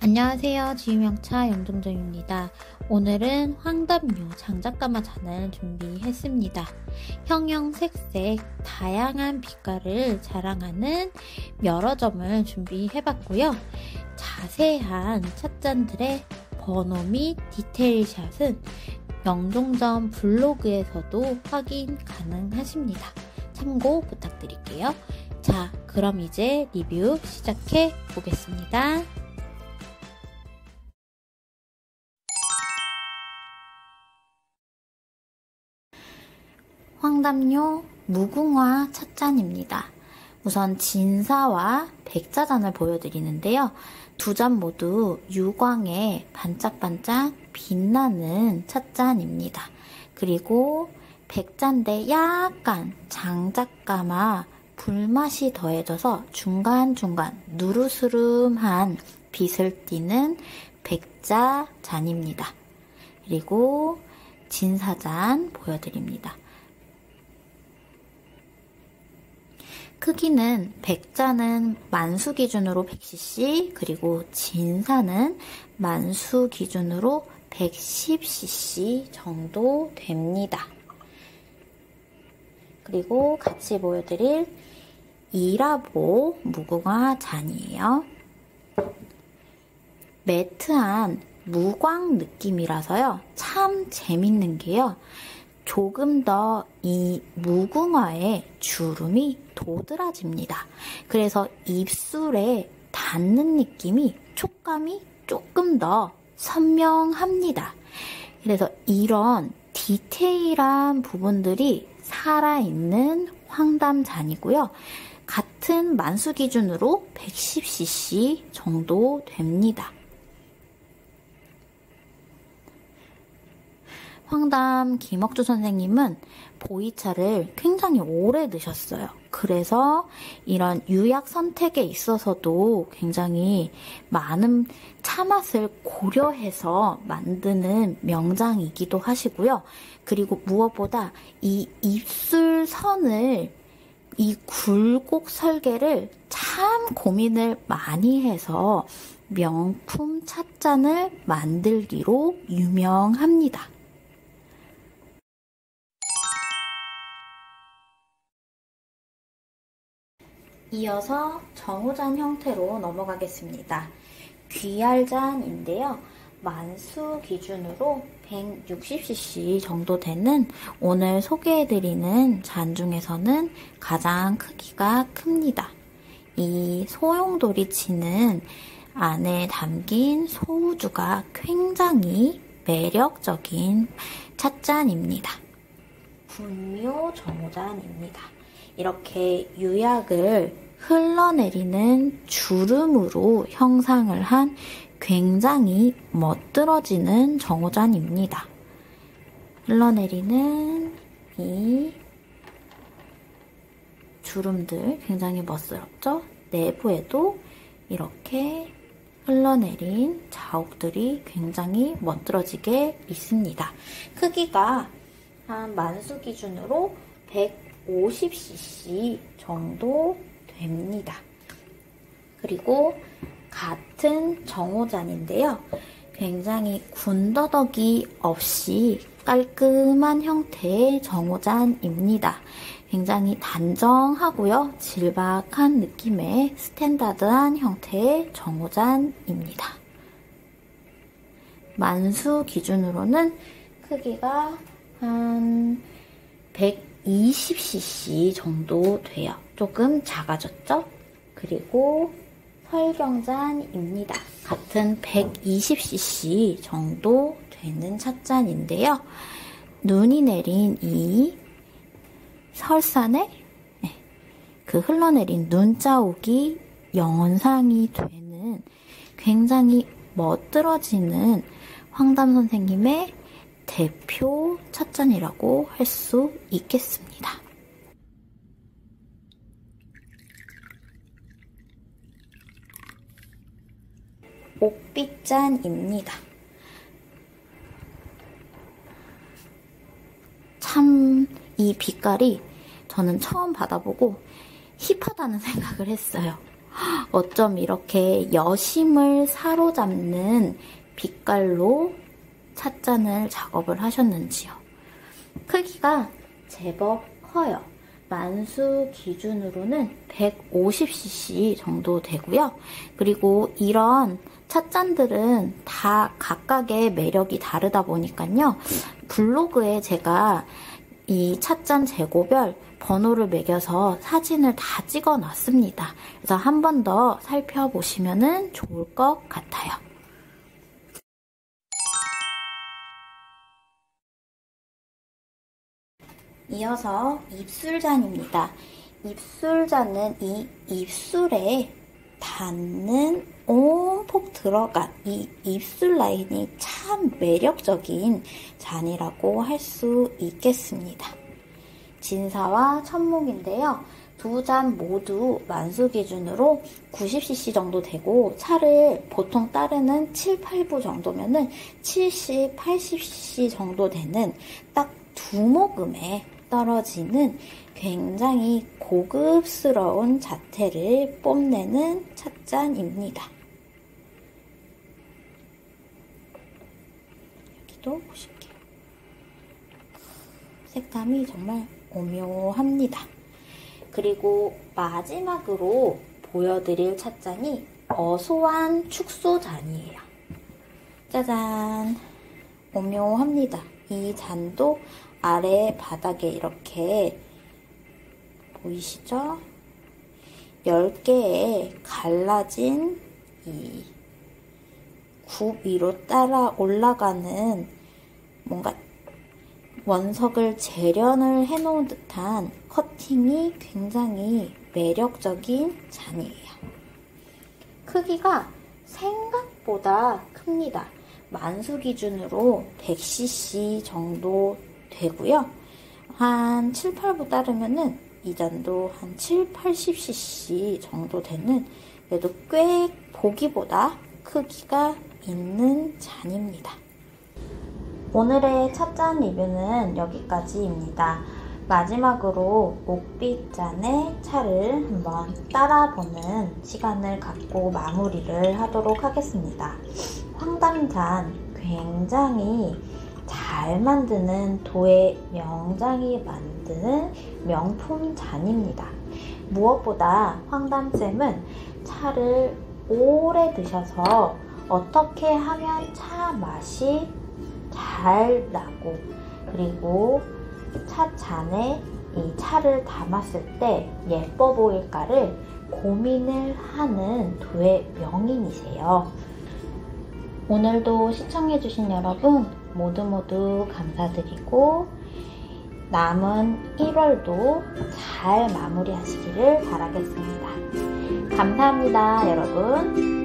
안녕하세요. 지유명차 영종정입니다. 오늘은 황담요 장작가마 잔을 준비했습니다. 형형색색 다양한 빛깔을 자랑하는 여러 점을 준비해봤고요. 자세한 찻잔들의 번호 및 디테일샷은 영종점 블로그에서도 확인 가능하십니다. 참고 부탁드릴게요. 자, 그럼 이제 리뷰 시작해 보겠습니다. 황담요 무궁화 찻잔입니다. 우선 진사와 백자잔을 보여드리는데요. 두 잔 모두 유광에 반짝반짝 빛나는 찻잔입니다. 그리고 백잔데 약간 장작가마 불맛이 더해져서 중간중간 누르스름한 빛을 띠는 백자잔입니다. 그리고 진사잔 보여드립니다. 크기는 백자는 만수 기준으로 100cc, 그리고 진사는 만수 기준으로 110cc 정도 됩니다. 그리고 같이 보여드릴 이라보 무궁화 잔이에요. 매트한 무광 느낌이라서요. 참 재밌는 게요. 조금 더 이 무궁화의 주름이 도드라집니다. 그래서 입술에 닿는 느낌이, 촉감이 조금 더 선명합니다. 그래서 이런 디테일한 부분들이 살아있는 황담잔이고요. 같은 만수 기준으로 110cc 정도 됩니다. 황담 김억주 선생님은 보이차를 굉장히 오래 드셨어요. 그래서 이런 유약 선택에 있어서도 굉장히 많은 차맛을 고려해서 만드는 명장이기도 하시고요. 그리고 무엇보다 이 입술선을, 이 굴곡 설계를 참 고민을 많이 해서 명품 찻잔을 만들기로 유명합니다. 이어서 정우잔 형태로 넘어가겠습니다. 귀알잔인데요. 만수 기준으로 160cc 정도 되는 오늘 소개해드리는 잔 중에서는 가장 크기가 큽니다. 이 소용돌이치는 안에 담긴 소우주가 굉장히 매력적인 찻잔입니다. 분묘 정우잔입니다. 이렇게 유약을 흘러내리는 주름으로 형상을 한 굉장히 멋들어지는 정우잔입니다. 흘러내리는 이 주름들 굉장히 멋스럽죠? 내부에도 이렇게 흘러내린 자욱들이 굉장히 멋들어지게 있습니다. 크기가 한 만수 기준으로 150cc 정도 됩니다. 그리고 같은 정우잔인데요. 굉장히 군더더기 없이 깔끔한 형태의 정우잔입니다. 굉장히 단정하고요. 질박한 느낌의 스탠다드한 형태의 정우잔입니다. 만수 기준으로는 크기가 한 120cc 정도 돼요. 조금 작아졌죠? 그리고 설경잔입니다. 같은 120cc 정도 되는 찻잔인데요. 눈이 내린 이 설산에 그 흘러내린 눈자욱이 연상이 되는 굉장히 멋들어지는 황담 선생님의 대표 찻잔이라고 할 수 있겠습니다. 옥빛잔입니다. 참 이 빛깔이 저는 처음 받아보고 힙하다는 생각을 했어요. 어쩜 이렇게 여심을 사로잡는 빛깔로 찻잔을 작업을 하셨는지요. 크기가 제법 커요. 만수 기준으로는 150cc 정도 되고요. 그리고 이런 찻잔들은 다 각각의 매력이 다르다 보니까요. 블로그에 제가 이 찻잔 재고별 번호를 매겨서 사진을 다 찍어 놨습니다. 그래서 한 번 더 살펴보시면 좋을 것 같아요. 이어서 입술잔입니다. 입술잔은 이 입술에 닿는 온폭 들어간 이 입술 라인이 참 매력적인 잔이라고 할 수 있겠습니다. 진사와 천목인데요. 두 잔 모두 만수 기준으로 90cc 정도 되고 차를 보통 따르는 7, 8부 정도면은 70, 80cc 정도 되는 딱 두 모금에 떨어지는 굉장히 고급스러운 자태를 뽐내는 찻잔입니다. 여기도 보실게요. 색감이 정말 오묘합니다. 그리고 마지막으로 보여드릴 찻잔이 어소한 축소잔이에요. 짜잔! 오묘합니다. 이 잔도 아래 바닥에 이렇게 보이시죠? 10개의 갈라진 이 굽 위로 따라 올라가는 뭔가 원석을 재련을 해놓은 듯한 커팅이 굉장히 매력적인 잔이에요. 크기가 생각보다 큽니다. 만수 기준으로 100cc 정도 되고요. 한 7, 8부 따르면은 이 잔도 한 7, 80cc 정도 되는 그래도 꽤 보기보다 크기가 있는 잔입니다. 오늘의 찻잔 리뷰는 여기까지입니다. 마지막으로 옥빛잔의 차를 한번 따라보는 시간을 갖고 마무리를 하도록 하겠습니다. 황담잔 굉장히 잘 만드는 도의 명장이 만드는 명품 잔입니다. 무엇보다 황담쌤은 차를 오래 드셔서 어떻게 하면 차 맛이 잘 나고 그리고 찻잔에 이 차를 담았을 때 예뻐 보일까를 고민을 하는 도의 명인이세요. 오늘도 시청해주신 여러분 모두 감사드리고 남은 1월도 잘 마무리하시기를 바라겠습니다. 감사합니다, 여러분.